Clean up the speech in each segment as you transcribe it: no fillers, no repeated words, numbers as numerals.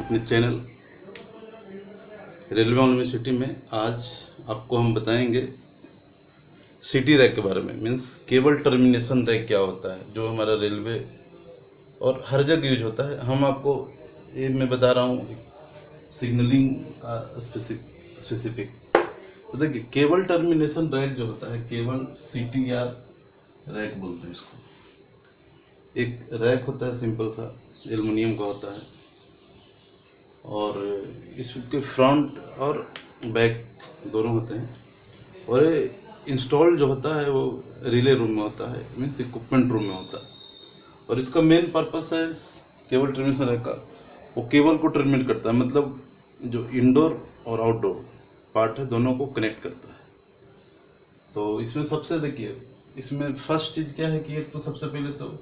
अपने channel railway university में। आज आपको हम बताएंगे सिटी रैक के बारे में। मीन्स केबल टर्मिनेशन रैक क्या होता है, जो हमारा रेलवे और हर जगह यूज होता है। हम आपको ये मैं बता रहा हूँ सिग्नलिंग का स्पेसिफिक। तो देखिए, केबल टर्मिनेशन रैक जो होता है, केबल सिटी या रैक बोलते हैं इसको। एक रैक होता है सिंपल सा, एल्युमिनियम का होता है, और इसके फ्रंट और बैक दोनों होते हैं। और ये इंस्टॉल जो होता है वो रिले रूम में होता है, मीन्स इक्विपमेंट रूम में होता है। और इसका मेन पर्पस है केबल टर्मिनेशन रैक का, वो केबल को टर्मिनेट करता है, मतलब जो इंडोर और आउटडोर पार्ट है दोनों को कनेक्ट करता है। तो इसमें सबसे देखिए, इसमें फर्स्ट चीज़ क्या है कि एक तो सबसे पहले तो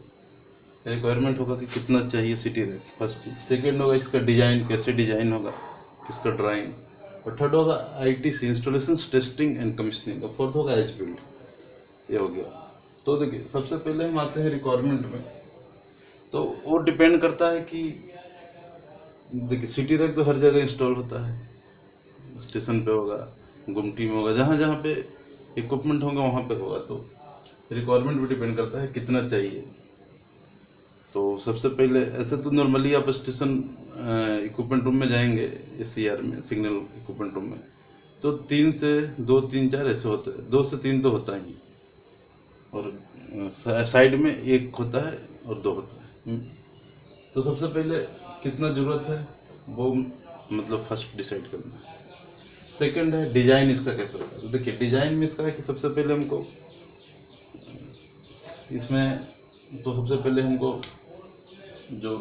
रिक्वायरमेंट होगा कि कितना चाहिए सिटी रैक, फर्स्ट चीज़। सेकेंड होगा इसका डिजाइन, कैसे डिजाइन होगा, इसका ड्राइंग। और थर्ड होगा ITC, installation testing and commissioning. और फोर्थ होगा एज बिल्ड। ये हो गया। तो देखिए, सबसे पहले हम आते हैं रिक्वायरमेंट में। तो वो डिपेंड करता है कि देखिए, सिटी रैक तो हर जगह इंस्टॉल होता है, स्टेशन पे होगा, गुमटी में होगा, जहाँ जहाँ पे इक्विपमेंट होंगे वहाँ पे होगा। तो रिक्वायरमेंट भी डिपेंड करता है कितना चाहिए। तो सबसे पहले ऐसे तो नॉर्मली आप स्टेशन इक्विपमेंट रूम में जाएंगे, SCR में, सिग्नल इक्विपमेंट रूम में, तो 3 से 2, 3, 4 ऐसे होते हैं। 2 से 3 तो होता ही, और साइड में एक होता है और 2 होता है। तो सबसे पहले कितना ज़रूरत है वो मतलब फर्स्ट डिसाइड करना है। सेकंड है डिज़ाइन इसका कैसे होता है। तो देखिए, डिज़ाइन में इसका है कि सबसे पहले हमको इसमें तो सबसे पहले हमको जो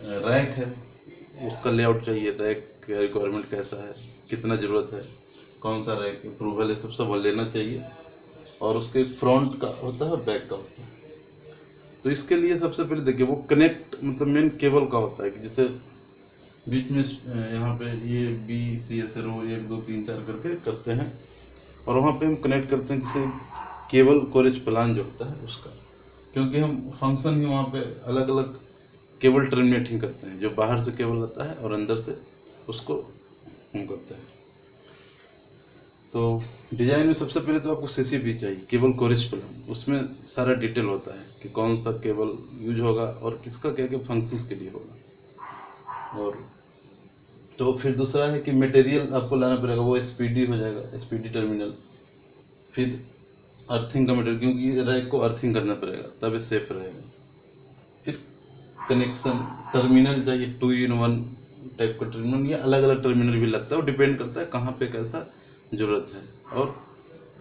रैक है उसका लेआउट चाहिए। रैक का रिक्वायरमेंट कैसा है, कितना ज़रूरत है, कौन सा रैक अप्रूवल है, सब लेना चाहिए। और उसके फ्रंट का होता है और बैक का होता है। तो इसके लिए सबसे पहले देखिए, वो कनेक्ट मतलब मेन केबल का होता है कि जैसे बीच में यहाँ पे ये BCSRO 1 2 3 4 करके करते हैं, और वहाँ पे हम कनेक्ट करते हैं जैसे केबल कोरेज प्लान जो होता है उसका। क्योंकि हम फंक्शन ही वहाँ पे अलग अलग केबल टर्मिनेट ही करते हैं, जो बाहर से केबल आता है और अंदर से उसको हम करते हैं। तो डिज़ाइन में सबसे पहले तो आपको CCP चाहिए, केबल कोरेज प्लान। उसमें सारा डिटेल होता है कि कौन सा केबल यूज होगा और किसका क्या क्या फंक्शंस के लिए होगा। और तो फिर दूसरा है कि मटेरियल आपको लाना पड़ेगा, वो SPD हो जाएगा, SPD टर्मिनल। फिर अर्थिंग का मटेरियल, क्योंकि रैक को अर्थिंग करना पड़ेगा तब ये सेफ रहेगा। फिर कनेक्शन टर्मिनल चाहिए, 2 in 1 टाइप का टर्मिनल, या अलग अलग टर्मिनल भी लगता है, वो डिपेंड करता है कहाँ पे कैसा ज़रूरत है और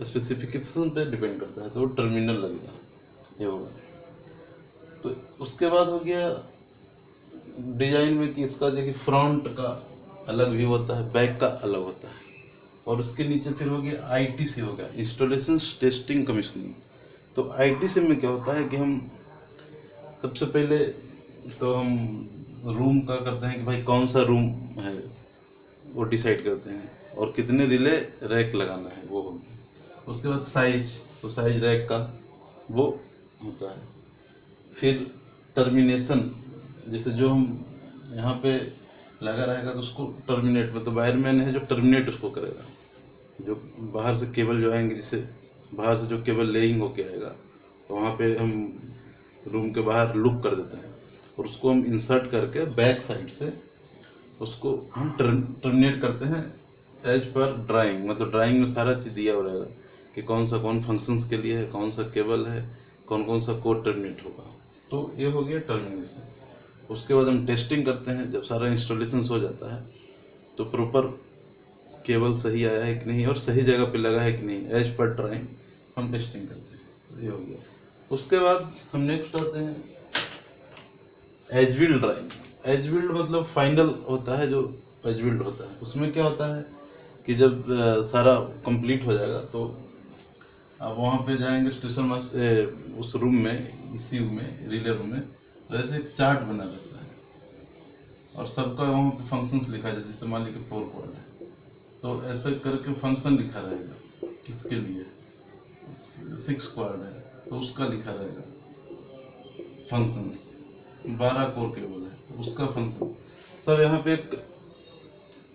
स्पेसिफिकेशन पे डिपेंड करता है। तो वो टर्मिनल लगेगा, ये होगा। तो उसके बाद हो गया डिजाइन में कि इसका देखिए फ्रंट का अलग व्यू होता है, बैक का अलग होता है। और उसके नीचे फिर हो गया ITC, हो गया इंस्टॉलेशन टेस्टिंग कमीशनिंग। तो ITC में क्या होता है कि हम सबसे पहले तो हम रूम का करते हैं कि भाई कौन सा रूम है वो डिसाइड करते हैं, और कितने रिले रैक लगाना है वो होगा। उसके बाद साइज, तो साइज रैक का वो होता है। फिर टर्मिनेशन, जैसे जो हम यहाँ पे लगा रहेगा तो उसको टर्मिनेट, मतलब वायरमैन है जो टर्मिनेट उसको करेगा। जो बाहर से केबल जो आएंगे, जैसे बाहर से जो केबल लेइंग होके आएगा, तो वहाँ पे हम रूम के बाहर लुक कर देते हैं, और उसको हम इंसर्ट करके बैक साइड से उसको हम टर्मिनेट करते हैं एज पर ड्राइंग। मतलब ड्राइंग में सारा चीज़ दिया हो रहेगा कि कौन सा कौन फंक्शंस के लिए है, कौन सा केबल है, कौन कौन सा कोड टर्मिनेट होगा। तो ये हो गया टर्मिनेशन। उसके बाद हम टेस्टिंग करते हैं। जब सारा इंस्टॉलेशन हो जाता है तो प्रॉपर केबल सही आया है कि नहीं और सही जगह पे लगा है कि नहीं, एज पर ड्राइंग हम टेस्टिंग करते हैं। तो ये हो गया। उसके बाद हम नेक्स्ट आते हैं as built drawing. As built मतलब फाइनल होता है, जो एज बिल्ड होता है उसमें क्या होता है कि जब सारा कंप्लीट हो जाएगा तो आप वहाँ पे जाएंगे स्टेशन उस रूम में, ECU में, रिले रूम में। तो ऐसे एक चार्ट बना रहता है और सबका वहाँ पे फंक्शंस लिखा जाए। जैसे मान लीजिए 4 क्वाड है, तो ऐसे करके फंक्शन लिखा रहेगा किसके लिए। 6 क्वाड है तो उसका लिखा रहेगा फंक्शंस। 12 कोर केबल है तो उसका फंक्शन सब यहाँ पे एक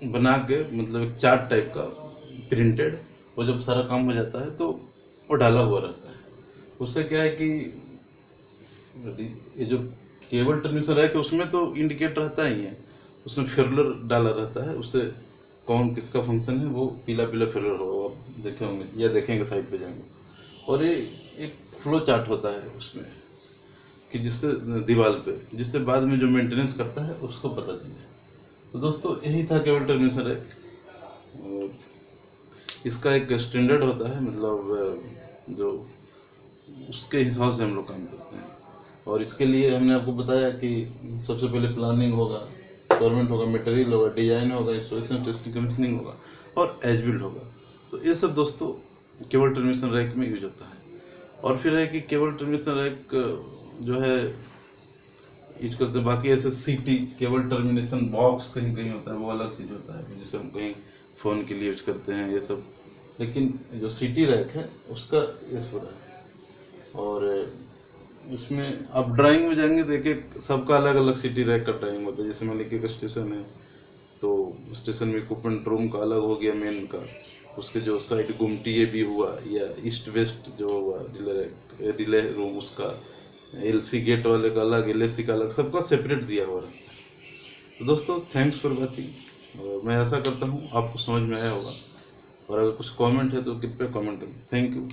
बना के, मतलब एक चार्ट टाइप का प्रिंटेड, वो जब सारा काम हो जाता है तो वो डाला हुआ रहता है। उससे क्या है कि ये जो केबल ट्रांसमीटर रैक है उसमें तो इंडिकेटर रहता ही है, उसमें फिरलर डाला रहता है, उससे कौन किसका फंक्शन है वो पीला पीला फिरलर होगा, आप देखे होंगे या देखेंगे साइड पे जाएंगे। और ये एक फ्लो चार्ट होता है उसमें कि जिससे दीवार पे, जिससे बाद में जो मेंटेनेंस करता है उसको पता चले। तो दोस्तों यही था केबल ट्रांसमीटर रैक। और इसका एक स्टैंडर्ड होता है, मतलब जो उसके हिसाब से हम लोग काम करते हैं। और इसके लिए हमने आपको बताया कि सबसे पहले प्लानिंग होगा, रिक्वायरमेंट होगा, मटेरियल होगा, डिजाइन होगा, इंस्टॉलेशन, टेस्टिंग, कमीशनिंग होगा और एज बिल्ड होगा। तो ये सब दोस्तों केबल ट्रांसमिशन रैक में यूज होता है। और फिर है कि केबल ट्रांसमिशन रैक जो है यूज करते हैं। बाकी ऐसे सीटी केबल टर्मिनेशन बॉक्स कहीं कहीं होता है, वो अलग चीज़ होता है, जिसे हम कहीं फ़ोन के लिए यूज करते हैं ये सब। लेकिन जो सीटी रैक है उसका इस पूरा है। और इसमें आप ड्राइंग में जाएंगे तो एक सबका अलग अलग सिटी रैक का ड्राइंग होता है। जैसे मान लीजिए एक स्टेशन है तो स्टेशन में इक्विपमेंट रूम का अलग हो गया मेन का, उसके जो साइड गुमटी ये भी हुआ, या ईस्ट वेस्ट जो हुआ रिले रूम उसका, एलसी गेट वाले का अलग, एलएसी का अलग, सबका सेपरेट दिया हुआ रहता है। तो दोस्तों थैंक्स फॉर वॉचिंग, और मैं ऐसा करता हूँ आपको समझ में आया होगा। और अगर कुछ कमेंट है तो कृपया कमेंट करें। Thank you.